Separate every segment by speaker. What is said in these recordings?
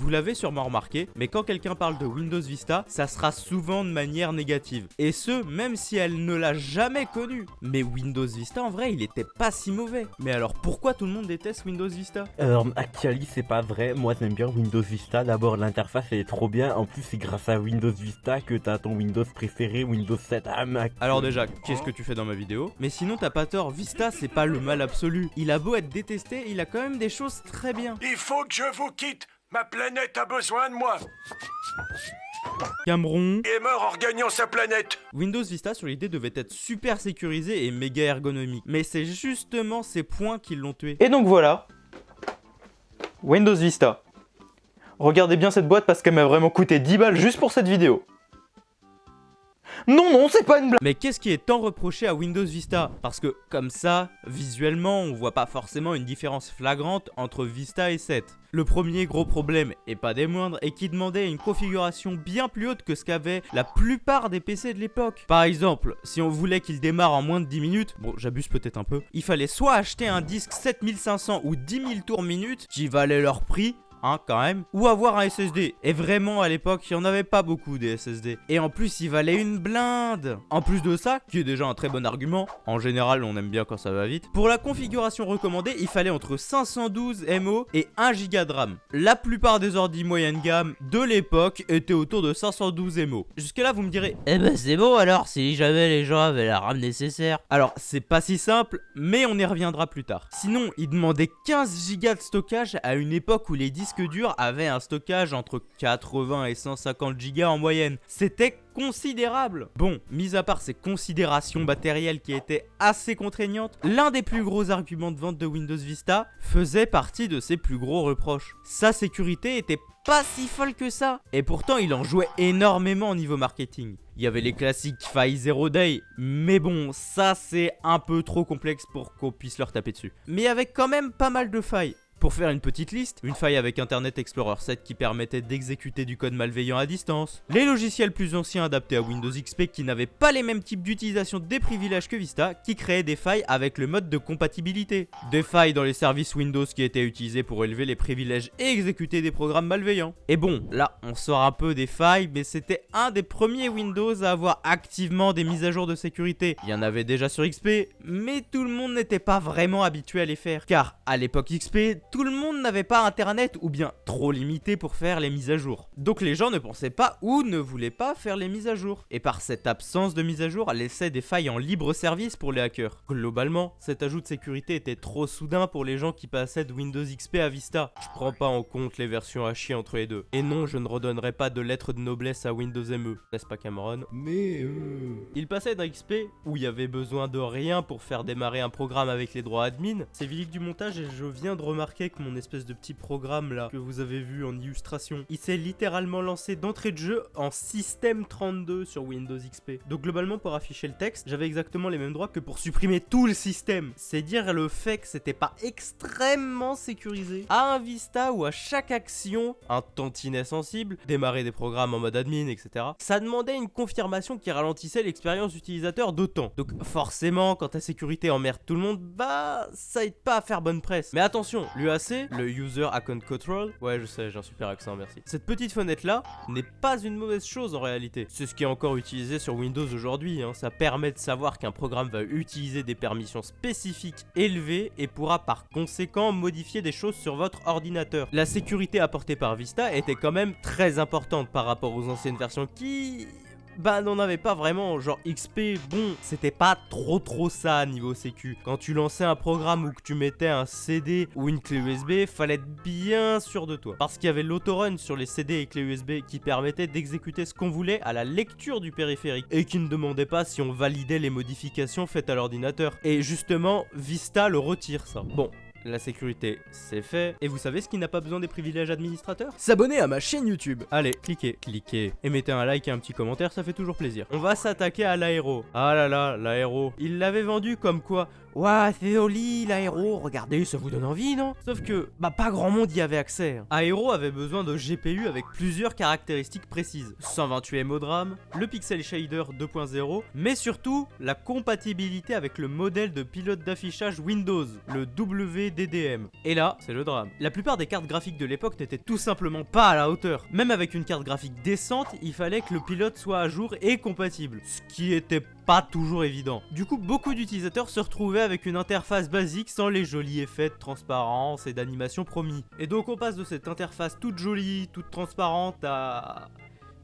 Speaker 1: Vous l'avez sûrement remarqué, mais quand quelqu'un parle de Windows Vista, ça sera souvent de manière négative. Et ce, même si elle ne l'a jamais connu. Mais Windows Vista, en vrai, il était pas si mauvais. Mais alors pourquoi tout le monde déteste Windows Vista?
Speaker 2: Actually, c'est pas vrai. Moi, j'aime bien Windows Vista. D'abord, l'interface elle est trop bien. En plus, c'est grâce à Windows Vista que t'as ton Windows préféré, Windows 7 à Mac.
Speaker 1: Alors déjà, qu'est-ce que tu fais dans ma vidéo? Mais sinon, t'as pas tort, Vista, c'est pas le mal absolu. Il a beau être détesté, il a quand même des choses très bien.
Speaker 3: Il faut que je vous quitte. Ma planète a besoin de moi.
Speaker 1: Cameron.
Speaker 3: Il est mort en regagnant sa planète.
Speaker 1: Windows Vista sur l'idée devait être super sécurisé et méga ergonomique. Mais c'est justement ces points qui l'ont tué.
Speaker 4: Et donc voilà, Windows Vista. Regardez bien cette boîte parce qu'elle m'a vraiment coûté 10 balles juste pour cette vidéo. Non, c'est pas une blague.
Speaker 1: Mais qu'est-ce qui est tant reproché à Windows Vista? Parce que comme ça, visuellement, on voit pas forcément une différence flagrante entre Vista et 7. Le premier gros problème, et pas des moindres, est qu'il demandait une configuration bien plus haute que ce qu'avaient la plupart des PC de l'époque. Par exemple, si on voulait qu'il démarre en moins de 10 minutes, bon j'abuse peut-être un peu, il fallait soit acheter un disque 7500 ou 10 000 tours minute, qui valait leur prix, quand même, ou avoir un SSD. Et vraiment à l'époque il n'y en avait pas beaucoup des SSD. Et en plus il valait une blinde. En plus de ça, qui est déjà un très bon argument, en général on aime bien quand ça va vite, pour la configuration recommandée il fallait entre 512 MO et 1 Go de RAM. La plupart des ordi moyenne gamme de l'époque étaient autour de 512 MO. Jusque là vous me direz, eh ben c'est bon alors si jamais les gens avaient la RAM nécessaire. Alors c'est pas si simple, mais on y reviendra plus tard. Sinon il demandait 15 Go de stockage à une époque où les disques durs avaient un stockage entre 80 et 150 Go en moyenne. C'était considérable. Bon, mis à part ces considérations matérielles qui étaient assez contraignantes, l'un des plus gros arguments de vente de Windows Vista faisait partie de ses plus gros reproches. Sa sécurité était pas si folle que ça. Et pourtant, il en jouait énormément au niveau marketing. Il y avait les classiques failles Zero Day, mais bon, ça c'est un peu trop complexe pour qu'on puisse leur taper dessus. Mais avec quand même pas mal de failles. Pour faire une petite liste, une faille avec Internet Explorer 7 qui permettait d'exécuter du code malveillant à distance, les logiciels plus anciens adaptés à Windows XP qui n'avaient pas les mêmes types d'utilisation des privilèges que Vista, qui créaient des failles avec le mode de compatibilité, des failles dans les services Windows qui étaient utilisés pour élever les privilèges et exécuter des programmes malveillants. Et bon, là on sort un peu des failles, mais c'était un des premiers Windows à avoir activement des mises à jour de sécurité. Il y en avait déjà sur XP, mais tout le monde n'était pas vraiment habitué à les faire, car à l'époque XP, tout le monde n'avait pas internet ou bien trop limité pour faire les mises à jour. Donc les gens ne pensaient pas ou ne voulaient pas faire les mises à jour. Et par cette absence de mise à jour, laissait des failles en libre service pour les hackers. Globalement, cet ajout de sécurité était trop soudain pour les gens qui passaient de Windows XP à Vista. Je prends pas en compte les versions à chier entre les deux. Et non, je ne redonnerai pas de lettres de noblesse à Windows ME, n'est-ce pas Cameron? Mais il passait d'un XP où il y avait besoin de rien pour faire démarrer un programme avec les droits admin. C'est Vilic du montage et je viens de remarquer que mon espèce de petit programme là que vous avez vu en illustration, il s'est littéralement lancé d'entrée de jeu en système 32 sur Windows XP. Donc globalement pour afficher le texte, j'avais exactement les mêmes droits que pour supprimer tout le système. C'est dire le fait que c'était pas extrêmement sécurisé. À un Vista où à chaque action, un tantinet sensible, démarrer des programmes en mode admin, etc. ça demandait une confirmation qui ralentissait l'expérience utilisateur d'autant. Donc forcément quand ta sécurité emmerde tout le monde, bah ça aide pas à faire bonne presse. Mais attention, l'UAC, le User Account Control, ouais je sais j'ai un super accent merci. Cette petite fenêtre là n'est pas une mauvaise chose en réalité. C'est ce qui est encore utilisé sur Windows aujourd'hui, ça permet de savoir qu'un programme va utiliser des permissions spécifiques élevées et pourra par conséquent modifier des choses sur votre ordinateur. La sécurité apportée par Vista était quand même très importante par rapport aux anciennes versions qui... bah n'en avait pas vraiment, genre XP, bon, c'était pas trop ça niveau sécu. Quand tu lançais un programme ou que tu mettais un CD ou une clé USB, fallait être bien sûr de toi. Parce qu'il y avait l'autorun sur les CD et clés USB qui permettait d'exécuter ce qu'on voulait à la lecture du périphérique et qui ne demandait pas si on validait les modifications faites à l'ordinateur. Et justement, Vista le retire ça. Bon. La sécurité, c'est fait. Et vous savez ce qui n'a pas besoin des privilèges administrateurs? S'abonner à ma chaîne YouTube. Allez, cliquez. Et mettez un like et un petit commentaire, ça fait toujours plaisir. On va s'attaquer à l'aéro. Ah là là, l'aéro. Il l'avait vendu comme quoi? Ouah, c'est joli l'aéro, regardez, ça vous donne envie, non? Sauf que, bah pas grand monde y avait accès. Aéro avait besoin de GPU avec plusieurs caractéristiques précises. 128 MO de RAM, le Pixel Shader 2.0, mais surtout, la compatibilité avec le modèle de pilote d'affichage Windows, le WD WDDM. Et là, c'est le drame. La plupart des cartes graphiques de l'époque n'étaient tout simplement pas à la hauteur. Même avec une carte graphique décente, il fallait que le pilote soit à jour et compatible, ce qui était pas toujours évident. Du coup, beaucoup d'utilisateurs se retrouvaient avec une interface basique sans les jolis effets de transparence et d'animation promis. Et donc on passe de cette interface toute jolie, toute transparente à...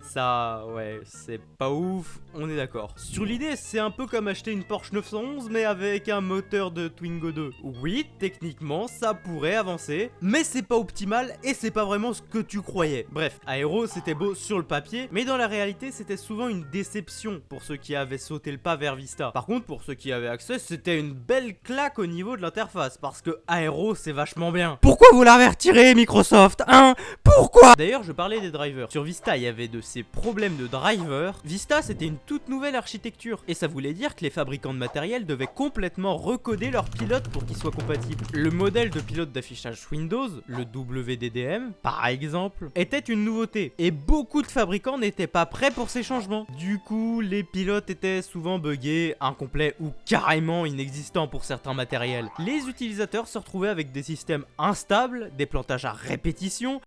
Speaker 1: ça, ouais, c'est pas ouf, on est d'accord. Sur l'idée, c'est un peu comme acheter une Porsche 911 mais avec un moteur de Twingo 2. Oui, techniquement, ça pourrait avancer, mais c'est pas optimal et c'est pas vraiment ce que tu croyais. Bref, Aero, c'était beau sur le papier, mais dans la réalité, c'était souvent une déception pour ceux qui avaient sauté le pas vers Vista. Par contre, pour ceux qui avaient accès, c'était une belle claque au niveau de l'interface, parce que Aero, c'est vachement bien. Pourquoi vous l'avez retiré, Microsoft, hein? Pourquoi? D'ailleurs, je parlais des drivers. Sur Vista, il y avait de ces problèmes de driver. Vista, c'était une toute nouvelle architecture et ça voulait dire que les fabricants de matériel devaient complètement recoder leurs pilotes pour qu'ils soient compatibles. Le modèle de pilote d'affichage Windows, le WDDM par exemple, était une nouveauté et beaucoup de fabricants n'étaient pas prêts pour ces changements. Du coup, les pilotes étaient souvent buggés, incomplets ou carrément inexistants pour certains matériels. Les utilisateurs se retrouvaient avec des systèmes instables, des plantages à répétition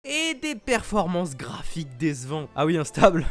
Speaker 1: et des performances graphiques décevantes. Ah oui, instable.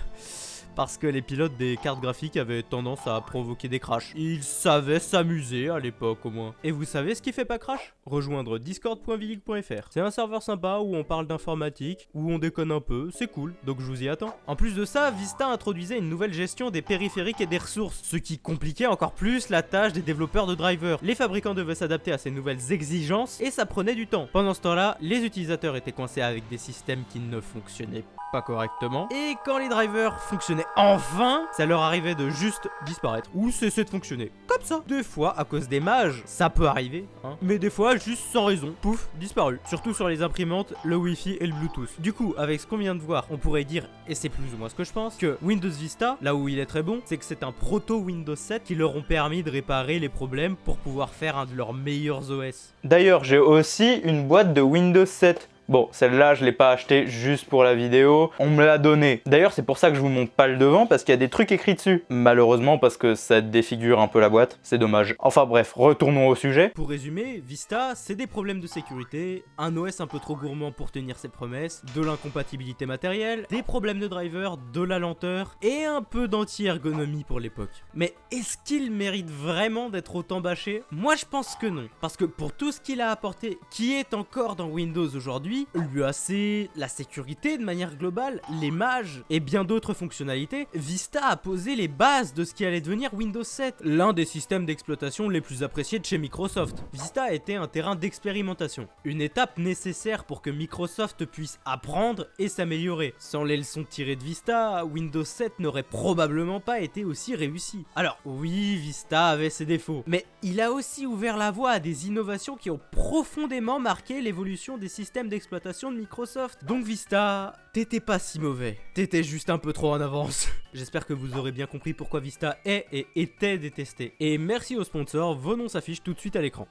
Speaker 1: Parce que les pilotes des cartes graphiques avaient tendance à provoquer des crashs. Ils savaient s'amuser à l'époque au moins. Et vous savez ce qui fait pas crash? Rejoindre discord.vilig.fr. C'est un serveur sympa où on parle d'informatique, où on déconne un peu, c'est cool, donc je vous y attends. En plus de ça, Vista introduisait une nouvelle gestion des périphériques et des ressources, ce qui compliquait encore plus la tâche des développeurs de drivers. Les fabricants devaient s'adapter à ces nouvelles exigences et ça prenait du temps. Pendant ce temps-là, les utilisateurs étaient coincés avec des systèmes qui ne fonctionnaient pas correctement. Et quand les drivers fonctionnaient enfin, ça leur arrivait de juste disparaître ou cesser de fonctionner. Comme ça. Des fois, à cause des mages, ça peut arriver, hein. Mais des fois, juste sans raison, pouf, disparu. Surtout sur les imprimantes, le Wi-Fi et le Bluetooth. Du coup, avec ce qu'on vient de voir, on pourrait dire, et c'est plus ou moins ce que je pense, que Windows Vista, là où il est très bon, c'est que c'est un proto Windows 7 qui leur ont permis de réparer les problèmes pour pouvoir faire un de leurs meilleurs OS.
Speaker 4: D'ailleurs, j'ai aussi une boîte de Windows 7. Bon, celle-là, je l'ai pas achetée juste pour la vidéo, on me l'a donnée. D'ailleurs, c'est pour ça que je vous montre pas le devant, parce qu'il y a des trucs écrits dessus. Malheureusement, parce que ça défigure un peu la boîte, c'est dommage. Enfin bref, retournons au sujet.
Speaker 1: Pour résumer, Vista, c'est des problèmes de sécurité, un OS un peu trop gourmand pour tenir ses promesses, de l'incompatibilité matérielle, des problèmes de driver, de la lenteur, et un peu d'anti-ergonomie pour l'époque. Mais est-ce qu'il mérite vraiment d'être autant bâché? Moi, je pense que non. Parce que pour tout ce qu'il a apporté, qui est encore dans Windows aujourd'hui, l'UAC, la sécurité de manière globale, les mages et bien d'autres fonctionnalités, Vista a posé les bases de ce qui allait devenir Windows 7, l'un des systèmes d'exploitation les plus appréciés de chez Microsoft. Vista a été un terrain d'expérimentation, une étape nécessaire pour que Microsoft puisse apprendre et s'améliorer. Sans les leçons tirées de Vista, Windows 7 n'aurait probablement pas été aussi réussi. Alors oui, Vista avait ses défauts, mais il a aussi ouvert la voie à des innovations qui ont profondément marqué l'évolution des systèmes d'exploitation de Microsoft. Donc Vista, t'étais pas si mauvais, t'étais juste un peu trop en avance. J'espère que vous aurez bien compris pourquoi Vista est et était détesté. Et merci aux sponsors, vos noms s'affichent tout de suite à l'écran.